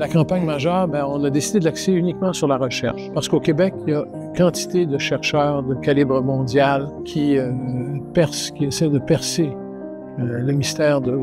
La campagne majeure, on a décidé de l'axer uniquement sur la recherche. Parce qu'au Québec, il y a quantité de chercheurs de calibre mondial qui essaient de percer le mystère de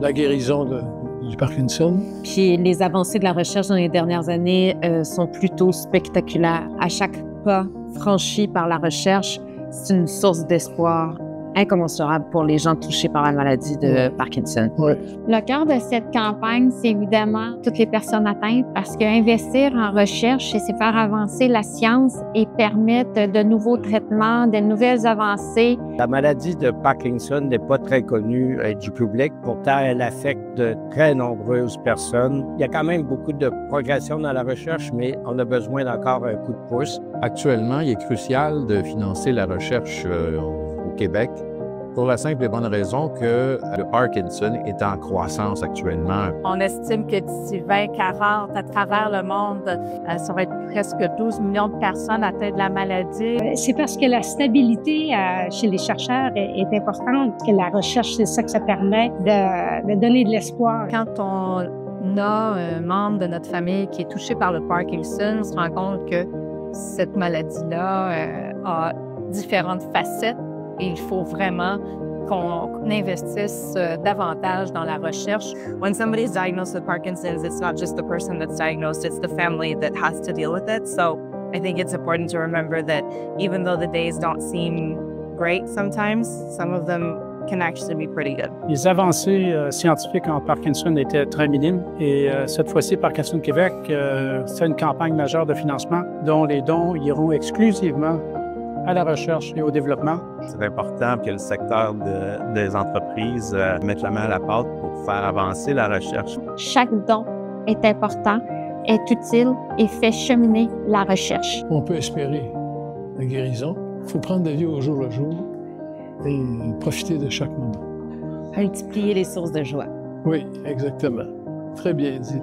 la guérison du Parkinson. Puis les avancées de la recherche dans les dernières années sont plutôt spectaculaires. À chaque pas franchi par la recherche, c'est une source d'espoir incommensurable pour les gens touchés par la maladie de Parkinson. Oui. Le cœur de cette campagne, c'est évidemment toutes les personnes atteintes parce qu'investir en recherche, c'est faire avancer la science et permettre de nouveaux traitements, de nouvelles avancées. La maladie de Parkinson n'est pas très connue du public. Pourtant, elle affecte de très nombreuses personnes. Il y a quand même beaucoup de progression dans la recherche, mais on a besoin d'encore un coup de pouce. Actuellement, il est crucial de financer la recherche au Québec pour la simple et bonne raison que le Parkinson est en croissance actuellement. On estime que d'ici 2040, à travers le monde, ça va être presque 12 millions de personnes atteintes de la maladie. C'est parce que la stabilité chez les chercheurs est importante, que la recherche, c'est ça que ça permet de donner de l'espoir. Quand on a un membre de notre famille qui est touché par le Parkinson, on se rend compte que cette maladie-là a différentes facettes. Et il faut vraiment qu'on investisse davantage dans la recherche. When somebody is diagnosed with Parkinson's, it's not just the person that's diagnosed, it's the family that has to deal with it. So I think it's important to remember that even though the days don't seem great sometimes, some of them can actually be pretty good. Les avancées scientifiques en Parkinson étaient très minimes et cette fois-ci, Parkinson Québec, c'est une campagne majeure de financement dont les dons iront exclusivement à la recherche et au développement. C'est important que le secteur des entreprises mette la main à la pâte pour faire avancer la recherche. Chaque don est important, est utile et fait cheminer la recherche. On peut espérer la guérison. Il faut prendre la vie au jour le jour et profiter de chaque moment. Multiplier les sources de joie. Oui, exactement. Très bien dit.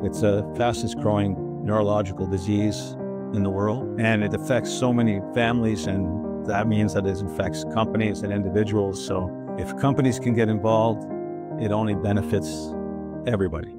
It's the fastest growing neurological disease in the world, and it affects so many families, and that means that it affects companies and individuals. So if companies can get involved, it only benefits everybody.